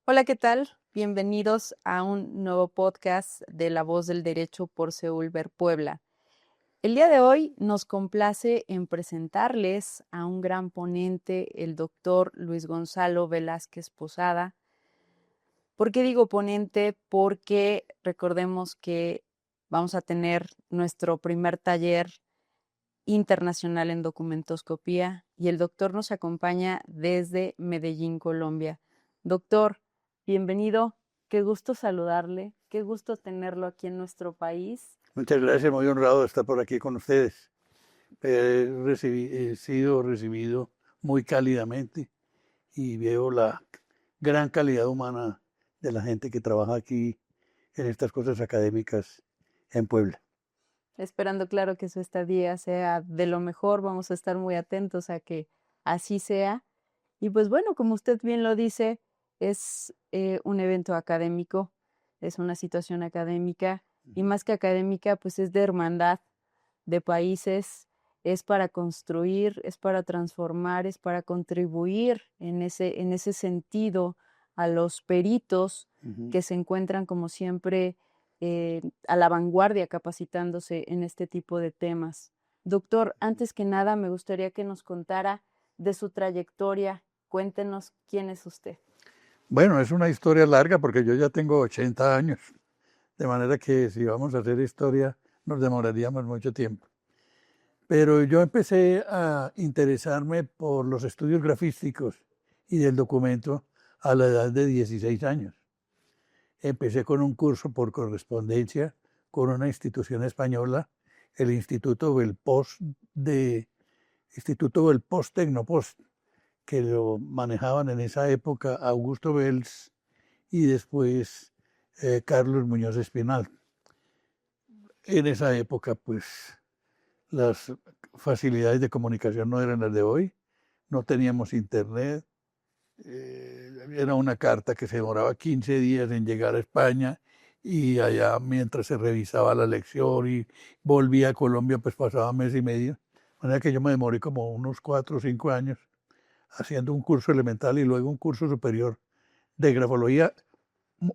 Hola, ¿qué tal? Bienvenidos a un nuevo podcast de La Voz del Derecho por Seúl Ver Puebla. El día de hoy nos complace en presentarles a un gran ponente, el doctor Luis Gonzalo Velázquez Posada. ¿Por qué digo ponente? Porque recordemos que vamos a tener nuestro primer taller internacional en documentoscopía y el doctor nos acompaña desde Medellín, Colombia. Doctor, bienvenido, qué gusto saludarle, qué gusto tenerlo aquí en nuestro país. Muchas gracias, muy honrado de estar por aquí con ustedes. He sido recibido muy cálidamente y veo la gran calidad humana de la gente que trabaja aquí en estas cosas académicas en Puebla. Esperando, claro, que su estadía sea de lo mejor, vamos a estar muy atentos a que así sea. Y pues bueno, como usted bien lo dice, es un evento académico, es una situación académica y más que académica, pues es de hermandad de países, es para construir, es para transformar, es para contribuir en ese sentido a los peritos Ujú. que se encuentran como siempre a la vanguardia capacitándose en este tipo de temas. Doctor, antes que nada me gustaría que nos contara de su trayectoria. Cuéntenos quién es usted. Bueno, es una historia larga porque yo ya tengo 80 años, de manera que si vamos a hacer historia nos demoraríamos mucho tiempo. Pero yo empecé a interesarme por los estudios grafísticos y del documento a la edad de 16 años. Empecé con un curso por correspondencia con una institución española, el Instituto Belpost Tecnopost, que lo manejaban en esa época Augusto Bells y después Carlos Muñoz Espinal. En esa época, pues, las facilidades de comunicación no eran las de hoy, no teníamos internet, era una carta que se demoraba 15 días en llegar a España y allá mientras se revisaba la lección y volvía a Colombia, pues pasaba mes y medio. De manera que yo me demoré como unos 4 o 5 años haciendo un curso elemental y luego un curso superior de grafología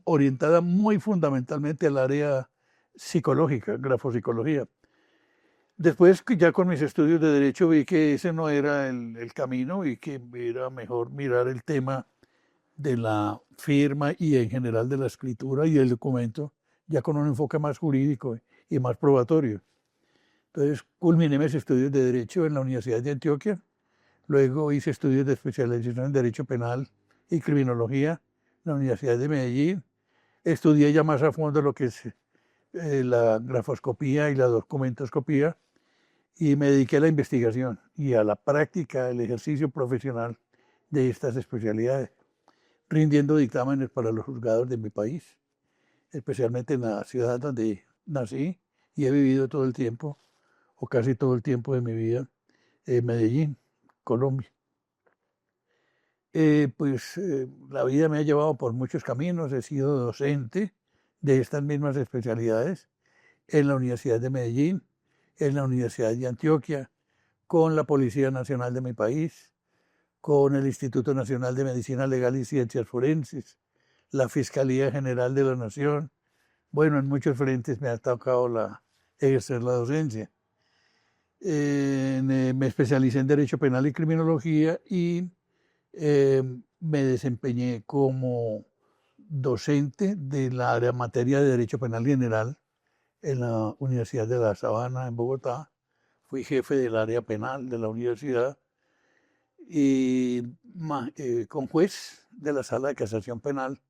orientada muy fundamentalmente al área psicológica, grafopsicología. Después, ya con mis estudios de derecho, vi que ese no era el camino y que era mejor mirar el tema de la firma y en general de la escritura y del documento, ya con un enfoque más jurídico y más probatorio. Entonces, culminé mis estudios de Derecho en la Universidad de Antioquia, luego hice estudios de especialización en Derecho Penal y Criminología en la Universidad de Medellín, estudié ya más a fondo lo que es la grafoscopía y la documentoscopía y me dediqué a la investigación y a la práctica, el ejercicio profesional de estas especialidades, rindiendo dictámenes para los juzgados de mi país, especialmente en la ciudad donde nací y he vivido todo el tiempo, o casi todo el tiempo de mi vida, en Medellín, Colombia. La vida me ha llevado por muchos caminos, he sido docente de estas mismas especialidades en la Universidad de Medellín, en la Universidad de Antioquia, con la Policía Nacional de mi país, con el Instituto Nacional de Medicina Legal y Ciencias Forenses, la Fiscalía General de la Nación. Bueno, en muchos frentes me ha tocado ejercer la docencia. Me especialicé en Derecho Penal y Criminología y me desempeñé como docente de la área materia de Derecho Penal General en la Universidad de La Sabana, en Bogotá. Fui jefe del área penal de la universidad y con juez de la Sala de Casación Penal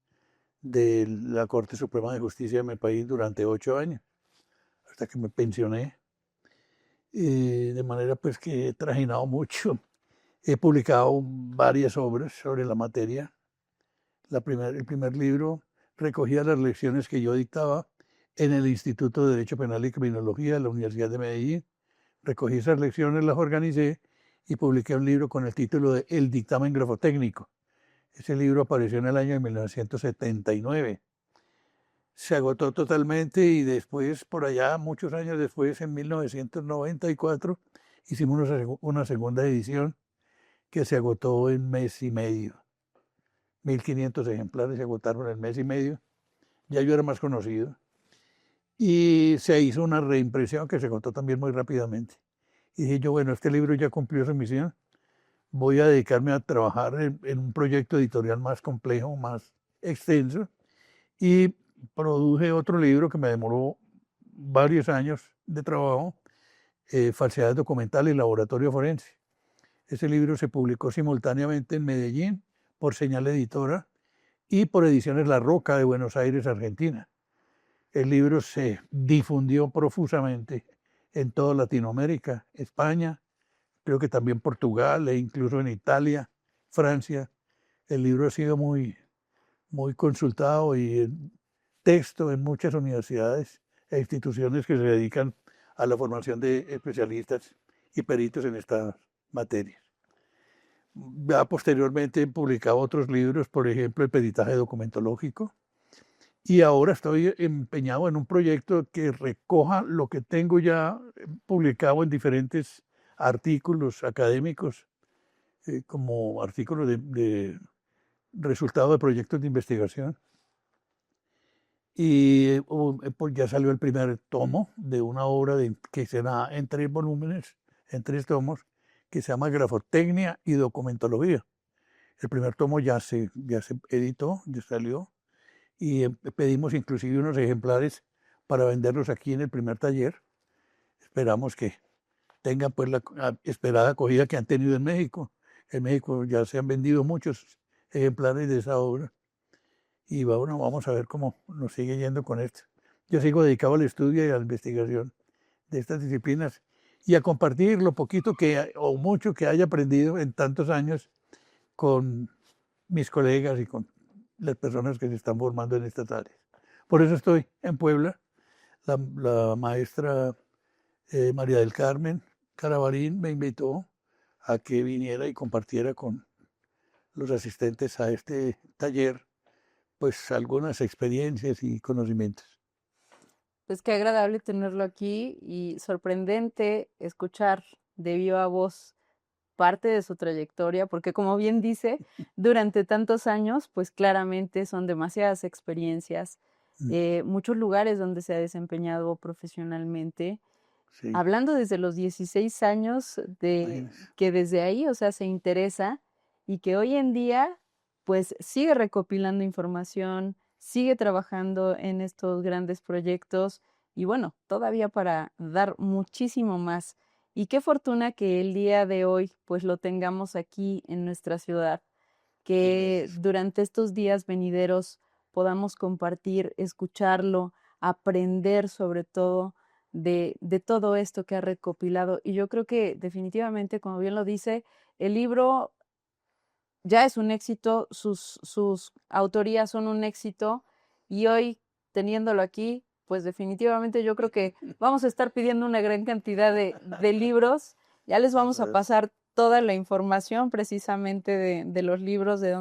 de la Corte Suprema de Justicia de mi país durante 8 años, hasta que me pensioné. De manera pues que he trajinado mucho. He publicado varias obras sobre la materia. El primer libro recogía las lecciones que yo dictaba en el Instituto de Derecho Penal y Criminología de la Universidad de Medellín. Recogí esas lecciones, las organicé y publiqué un libro con el título de El dictamen grafotécnico. Ese libro apareció en el año de 1979. Se agotó totalmente y después, por allá, muchos años después, en 1994, hicimos una segunda edición que se agotó en mes y medio. 1.500 ejemplares, se agotaron en mes y medio. Ya yo era más conocido. Y se hizo una reimpresión que se agotó también muy rápidamente. Y dije yo, bueno, este libro ya cumplió su misión, voy a dedicarme a trabajar en un proyecto editorial más complejo, más extenso. Y produje otro libro que me demoró varios años de trabajo, Falsedades documentales y laboratorio forense. Ese libro se publicó simultáneamente en Medellín por Señal Editora y por Ediciones La Roca de Buenos Aires, Argentina. El libro se difundió profusamente en toda Latinoamérica, España, creo que también Portugal e incluso en Italia, Francia. El libro ha sido muy, muy consultado y en texto en muchas universidades e instituciones que se dedican a la formación de especialistas y peritos en estas materias. Ya posteriormente he publicado otros libros, por ejemplo, el peritaje documentológico, y ahora estoy empeñado en un proyecto que recoja lo que tengo ya publicado en diferentes artículos académicos, como artículos de resultado de proyectos de investigación. Y pues ya salió el primer tomo de una obra que será en 3 volúmenes, en 3 tomos, que se llama Grafotecnia y Documentología. El primer tomo ya se editó, ya salió, y pedimos inclusive unos ejemplares para venderlos aquí en el primer taller. Esperamos que tengan pues la esperada acogida que han tenido en México. En México ya se han vendido muchos ejemplares de esa obra. Y bueno, vamos a ver cómo nos sigue yendo con esto. Yo sigo dedicado al estudio y a la investigación de estas disciplinas y a compartir lo poquito o mucho que haya aprendido en tantos años con mis colegas y con las personas que se están formando en estas áreas. Por eso estoy en Puebla. La maestra María del Carmen Carabarín me invitó a que viniera y compartiera con los asistentes a este taller pues algunas experiencias y conocimientos. Pues qué agradable tenerlo aquí y sorprendente escuchar de viva voz parte de su trayectoria, porque como bien dice, durante tantos años, pues claramente son demasiadas experiencias, muchos lugares donde se ha desempeñado profesionalmente, Sí, hablando desde los 16 años de imagínense. que desde ahí, o sea, se interesa y que hoy en día, pues sigue recopilando información, sigue trabajando en estos grandes proyectos y bueno, todavía para dar muchísimo más. Y qué fortuna que el día de hoy pues lo tengamos aquí en nuestra ciudad, que Gracias. durante estos días venideros podamos compartir, escucharlo, aprender sobre todo de todo esto que ha recopilado. Y yo creo que definitivamente, como bien lo dice, el libro ya es un éxito, sus autorías son un éxito y hoy teniéndolo aquí, pues definitivamente yo creo que vamos a estar pidiendo una gran cantidad de libros. Ya les vamos a pasar toda la información precisamente de los libros, de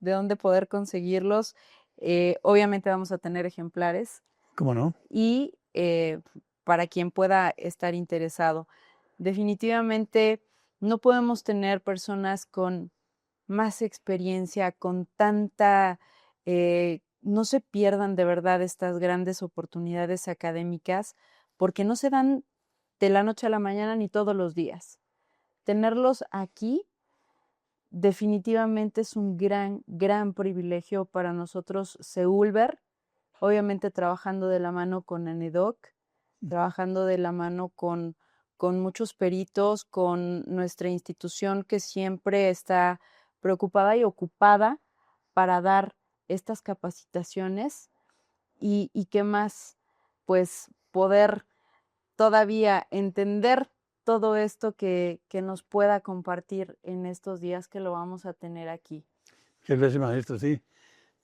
dónde poder conseguirlos. Obviamente vamos a tener ejemplares ¿Cómo no? y para quien pueda estar interesado. Definitivamente no podemos tener personas con más experiencia, con tanta, no se pierdan de verdad estas grandes oportunidades académicas, porque no se dan de la noche a la mañana ni todos los días. Tenerlos aquí definitivamente es un gran, gran privilegio para nosotros, Seulver, obviamente trabajando de la mano con ANEDOC, trabajando de la mano con muchos peritos, con nuestra institución que siempre está preocupada y ocupada para dar estas capacitaciones y qué más, pues poder todavía entender todo esto que nos pueda compartir en estos días que lo vamos a tener aquí. Muchas gracias, maestro. Sí,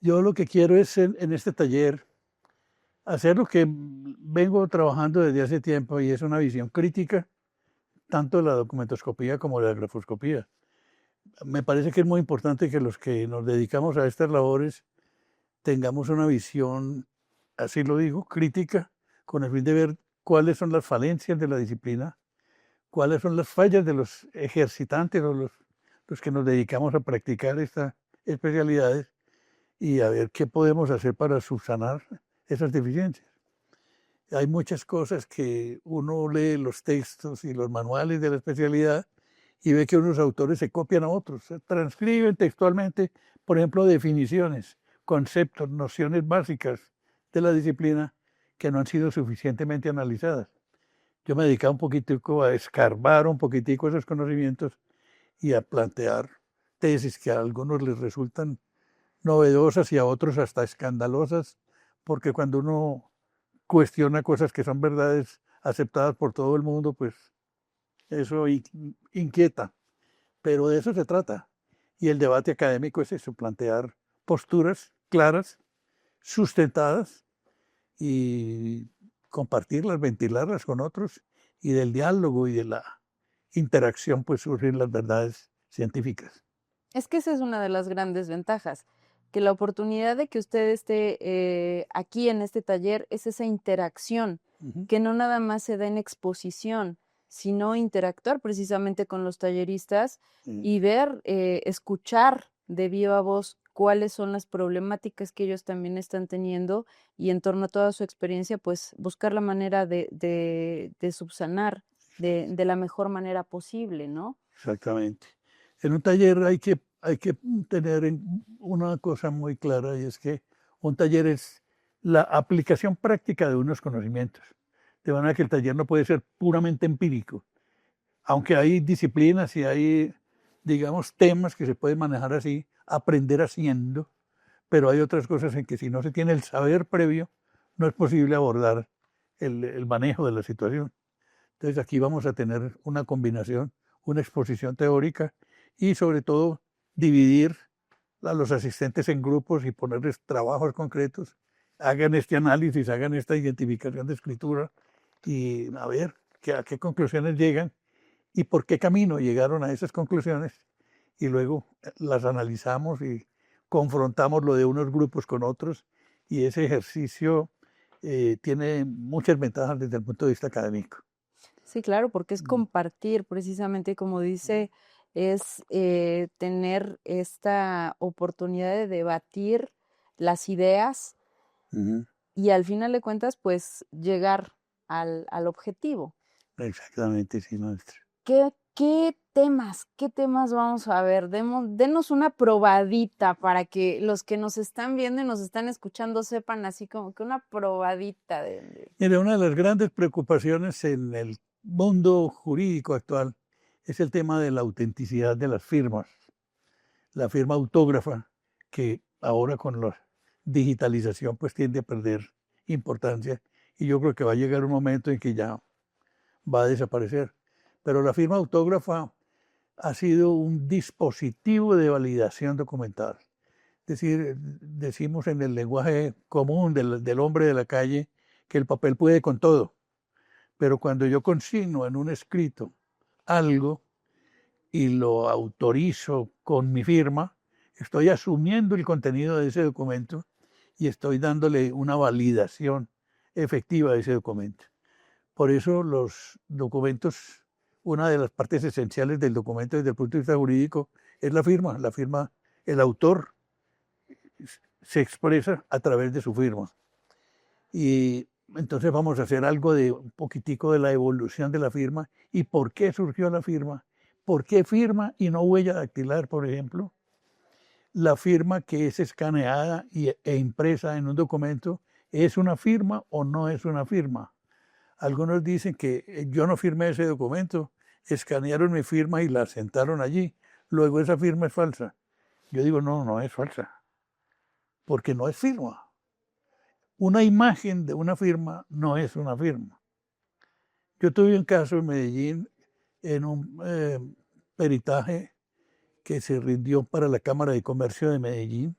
yo lo que quiero es en este taller hacer lo que vengo trabajando desde hace tiempo y es una visión crítica tanto de la documentoscopía como de la grafoscopía. Me parece que es muy importante que los que nos dedicamos a estas labores tengamos una visión, así lo digo, crítica, con el fin de ver cuáles son las falencias de la disciplina, cuáles son las fallas de los ejercitantes o los que nos dedicamos a practicar especialidades y a ver qué podemos hacer para subsanar esas deficiencias. Hay muchas cosas que uno lee los textos y los manuales de la especialidad y ve que unos autores se copian a otros, se transcriben textualmente, por ejemplo, definiciones, conceptos, nociones básicas de la disciplina que no han sido suficientemente analizadas. Yo me dedicaba un poquitico a escarbar un poquitico esos conocimientos y a plantear tesis que a algunos les resultan novedosas y a otros hasta escandalosas, porque cuando uno cuestiona cosas que son verdades aceptadas por todo el mundo, pues eso inquieta. Pero de eso se trata. Y el debate académico es eso, plantear posturas claras, sustentadas y compartirlas, ventilarlas con otros, y del diálogo y de la interacción pues surgen las verdades científicas. Es que esa es una de las grandes ventajas, que la oportunidad de que usted esté aquí en este taller es esa interacción, que no nada más se da en exposición, sino interactuar precisamente con los talleristas y ver, escuchar de viva voz cuáles son las problemáticas que ellos también están teniendo y en torno a toda su experiencia, pues buscar la manera de subsanar de la mejor manera posible, ¿no? Exactamente. En un taller hay que tener una cosa muy clara y es que un taller es la aplicación práctica de unos conocimientos. De manera que el taller no puede ser puramente empírico, aunque hay disciplinas y hay, digamos, temas que se pueden manejar así, aprender haciendo, pero hay otras cosas en que si no se tiene el saber previo, no es posible abordar el manejo de la situación. Entonces aquí vamos a tener una combinación, una exposición teórica y sobre todo dividir a los asistentes en grupos y ponerles trabajos concretos, hagan este análisis, hagan esta identificación de escritura y a ver a qué conclusiones llegan y por qué camino llegaron a esas conclusiones y luego las analizamos y confrontamos lo de unos grupos con otros y ese ejercicio tiene muchas ventajas desde el punto de vista académico. Sí, claro, porque es compartir, precisamente como dice, es tener esta oportunidad de debatir las ideas y al final de cuentas, pues llegar al objetivo. Exactamente, sí, maestra. ¿Qué temas vamos a ver? Denos una probadita para que los que nos están viendo y nos están escuchando sepan así como que una probadita Mira, una de las grandes preocupaciones en el mundo jurídico actual es el tema de la autenticidad de las firmas. La firma autógrafa, que ahora con la digitalización pues tiende a perder importancia y yo creo que va a llegar un momento en que ya va a desaparecer. Pero la firma autógrafa ha sido un dispositivo de validación documental. Es decir, decimos en el lenguaje común del hombre de la calle que el papel puede con todo, pero cuando yo consigno en un escrito algo y lo autorizo con mi firma, estoy asumiendo el contenido de ese documento y estoy dándole una validación efectiva de ese documento. Por eso los documentos, una de las partes esenciales del documento desde el punto de vista jurídico es la firma. La firma, el autor se expresa a través de su firma. Y entonces vamos a hacer algo de un poquitico de la evolución de la firma y por qué surgió la firma. ¿Por qué firma y no huella dactilar, por ejemplo? La firma que es escaneada e impresa en un documento, ¿es una firma o no es una firma? Algunos dicen que yo no firmé ese documento, escanearon mi firma y la sentaron allí. Luego esa firma es falsa. Yo digo, no, no es falsa, porque no es firma. Una imagen de una firma no es una firma. Yo tuve un caso en Medellín en un peritaje que se rindió para la Cámara de Comercio de Medellín,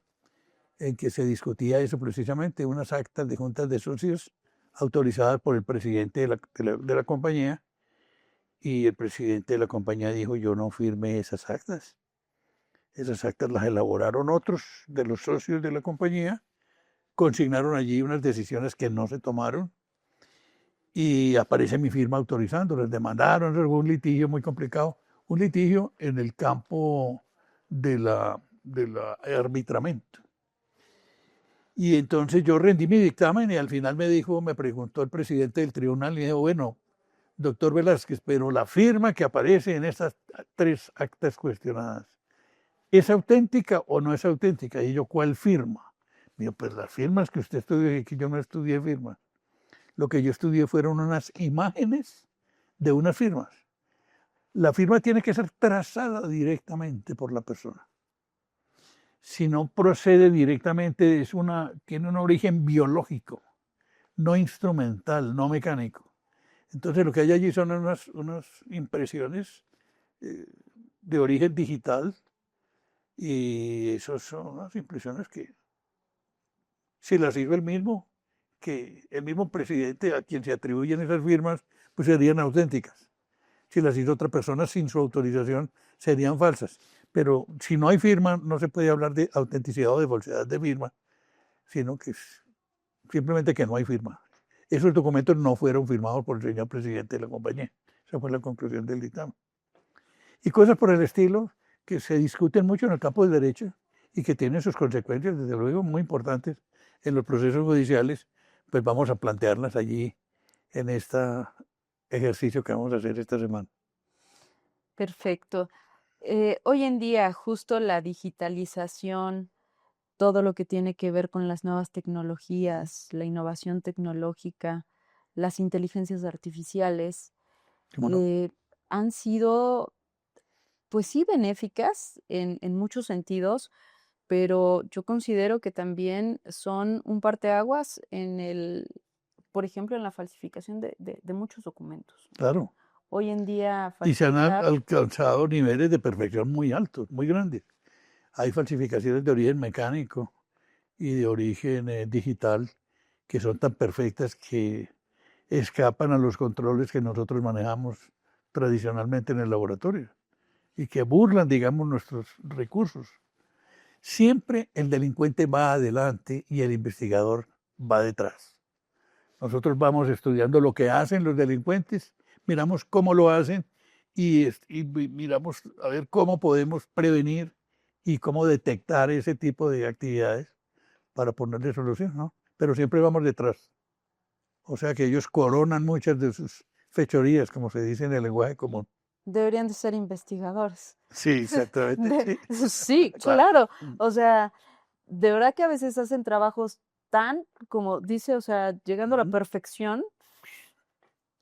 en que se discutía eso precisamente, unas actas de juntas de socios autorizadas por el presidente de la compañía, y el presidente de la compañía dijo, yo no firmé esas actas. Esas actas las elaboraron otros de los socios de la compañía, consignaron allí unas decisiones que no se tomaron y aparece mi firma autorizando, les demandaron, fue un litigio muy complicado, un litigio en el campo de la del arbitramiento. Y entonces yo rendí mi dictamen y al final me preguntó el presidente del tribunal y dijo, bueno, doctor Velázquez, pero la firma que aparece en estas 3 actas cuestionadas, ¿es auténtica o no es auténtica? Y yo, ¿cuál firma? Me dijo, pues las firmas que usted estudió, y que yo no estudié firmas. Lo que yo estudié fueron unas imágenes de unas firmas. La firma tiene que ser trazada directamente por la persona. Si no procede directamente, tiene un origen biológico, no instrumental, no mecánico. Entonces lo que hay allí son unas impresiones de origen digital y esas son unas impresiones que si las hizo que el mismo presidente a quien se atribuyen esas firmas, pues serían auténticas. Si las hizo otra persona sin su autorización, serían falsas. Pero si no hay firma, no se puede hablar de autenticidad o de falsedad de firma, sino que simplemente que no hay firma. Esos documentos no fueron firmados por el señor presidente de la compañía. Esa fue la conclusión del dictamen. Y cosas por el estilo que se discuten mucho en el campo del derecho y que tienen sus consecuencias, desde luego, muy importantes en los procesos judiciales, pues vamos a plantearlas allí en este ejercicio que vamos a hacer esta semana. Perfecto. Hoy en día, justo la digitalización, todo lo que tiene que ver con las nuevas tecnologías, la innovación tecnológica, las inteligencias artificiales, No? han sido, pues sí, benéficas en muchos sentidos, pero yo considero que también son un parteaguas por ejemplo, en la falsificación de muchos documentos. Claro. Hoy en día Y se han falsificar, alcanzado niveles de perfección muy altos, muy grandes. Hay falsificaciones de origen mecánico y de origen digital que son tan perfectas que escapan a los controles que nosotros manejamos tradicionalmente en el laboratorio y que burlan, digamos, nuestros recursos. Siempre el delincuente va adelante y el investigador va detrás. Nosotros vamos estudiando lo que hacen los delincuentes, miramos cómo lo hacen y miramos a ver cómo podemos prevenir y cómo detectar ese tipo de actividades para ponerle solución, ¿no? Pero siempre vamos detrás. O sea que ellos coronan muchas de sus fechorías, como se dice en el lenguaje común. deberían de ser investigadores. Sí, exactamente. Sí. Sí, Claro. claro. O sea, de verdad que a veces hacen trabajos tan, como dice, o sea, llegando a la perfección,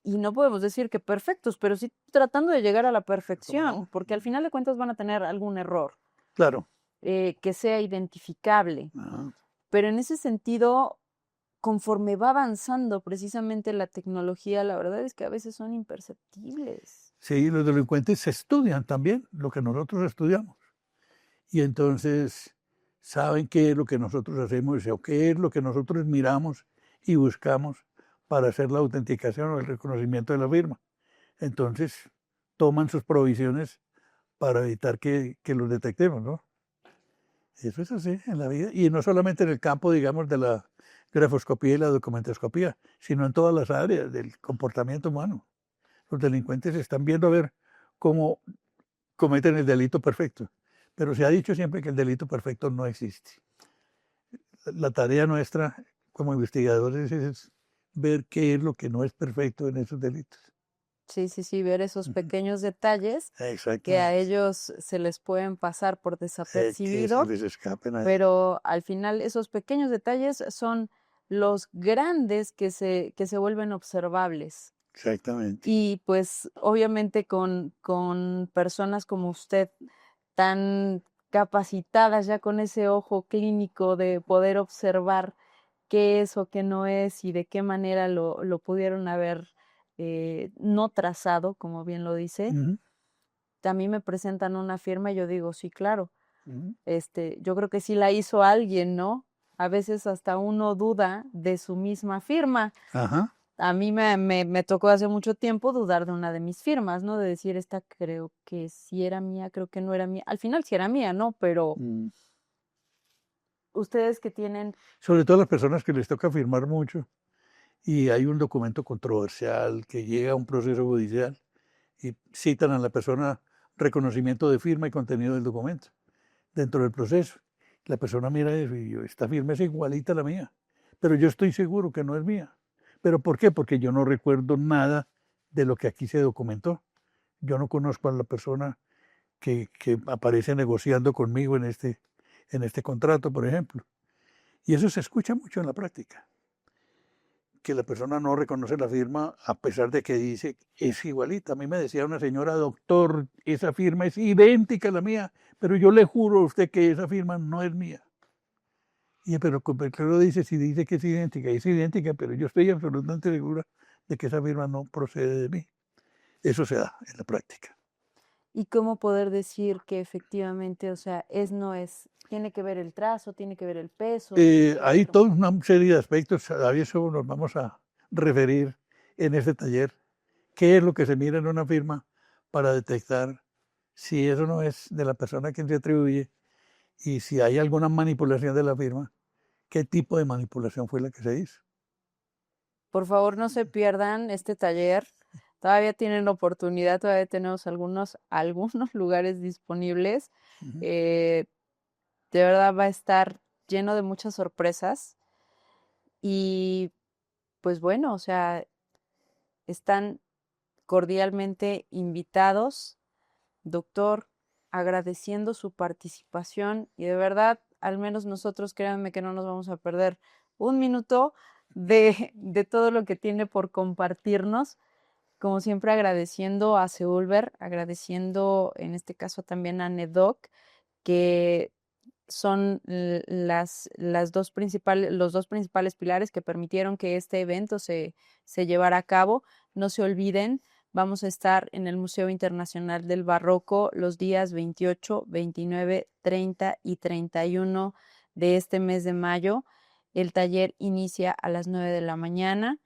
y no podemos decir que perfectos, pero sí tratando de llegar a la perfección, no? porque al final de cuentas van a tener algún error Claro. que sea identificable. Ajá. Pero en ese sentido, conforme va avanzando precisamente la tecnología, la verdad es que a veces son imperceptibles. Sí, los delincuentes estudian también lo que nosotros estudiamos. Y entonces saben qué es lo que nosotros hacemos o qué es lo que nosotros miramos y buscamos para hacer la autenticación o el reconocimiento de la firma. Entonces toman sus provisiones para evitar que los detectemos, ¿no? Eso es así en la vida. Y no solamente en el campo, digamos, de la grafoscopía y la documentoscopía, sino en todas las áreas del comportamiento humano. Los delincuentes están viendo a ver cómo cometen el delito perfecto. Pero se ha dicho siempre que el delito perfecto no existe. La tarea nuestra como investigadores es ver qué es lo que no es perfecto en esos delitos. Sí, sí, sí, ver esos pequeños detalles que a Exactamente. ellos se les pueden pasar por Que se desapercibido, les escapen a ellos. pero al final esos pequeños detalles son los grandes que se vuelven observables. Exactamente. Y pues obviamente con personas como usted tan capacitadas ya con ese ojo clínico de poder observar qué es o qué no es y de qué manera lo pudieron haber no trazado, como bien lo dice. Ujú, También me presentan una firma y yo digo, sí, claro, ujú. yo creo que sí la hizo alguien, ¿no? A veces hasta uno duda de su misma firma. Ajá. A mí me tocó hace mucho tiempo dudar de una de mis firmas, ¿no? De decir, esta creo que sí era mía, creo que no era mía. Al final sí era mía, ¿no? Pero Mm. ustedes que tienen, Sobre todo las personas que les toca firmar mucho y hay un documento controversial que llega a un proceso judicial y citan a la persona reconocimiento de firma y contenido del documento. dentro del proceso. La persona mira eso y yo, esta firma es igualita a la mía, pero yo estoy seguro que no es mía. ¿Pero por qué? Porque yo no recuerdo nada de lo que aquí se documentó. Yo no conozco a la persona que aparece negociando conmigo en este contrato, por ejemplo. Y eso se escucha mucho en la práctica, que la persona no reconoce la firma a pesar de que dice es igualita. A mí me decía una señora, doctor, esa firma es idéntica a la mía, pero yo le juro a usted que esa firma no es mía. Y pero claro dice, si dice que es idéntica, pero yo estoy absolutamente segura de que esa firma no procede de mí. Eso se da en la práctica. ¿Y cómo poder decir que efectivamente, o sea, no es? ¿Tiene que ver el trazo, tiene que ver el peso? Hay toda una serie de aspectos, a eso nos vamos a referir en este taller. ¿Qué es lo que se mira en una firma para detectar si eso no es de la persona a quien se atribuye y si hay alguna manipulación de la firma? ¿Qué tipo de manipulación fue la que se hizo? Por favor, no se pierdan este taller. Todavía tienen oportunidad, todavía tenemos algunos lugares disponibles. Ujú. De verdad va a estar lleno de muchas sorpresas. Y pues bueno, o sea, están cordialmente invitados. Doctor, agradeciendo su participación y de verdad, al menos nosotros, créanme que no nos vamos a perder un minuto de todo lo que tiene por compartirnos. Como siempre, agradeciendo a Seulver, agradeciendo en este caso también a NEDOC, que son los dos principales pilares que permitieron que este evento se llevara a cabo. No se olviden, vamos a estar en el Museo Internacional del Barroco los días 28, 29, 30 y 31 de este mes de mayo. El taller inicia a las 9 de la mañana.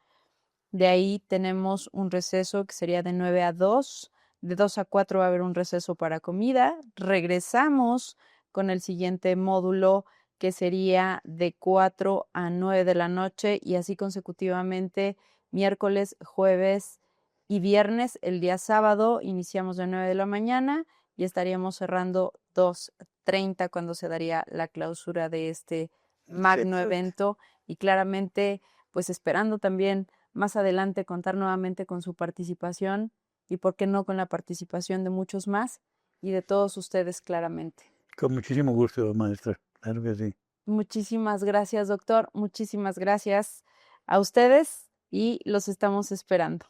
De ahí tenemos un receso que sería de 9 a 2. De 2 a 4 va a haber un receso para comida. Regresamos con el siguiente módulo que sería de 4 a 9 de la noche y así consecutivamente miércoles, jueves y viernes. El día sábado iniciamos de 9 de la mañana y estaríamos cerrando 2:30 cuando se daría la clausura de este magno evento y claramente pues esperando también más adelante contar nuevamente con su participación y por qué no con la participación de muchos más y de todos ustedes claramente. Con muchísimo gusto, maestra. Claro que sí. Muchísimas gracias, doctor. Muchísimas gracias a ustedes y los estamos esperando.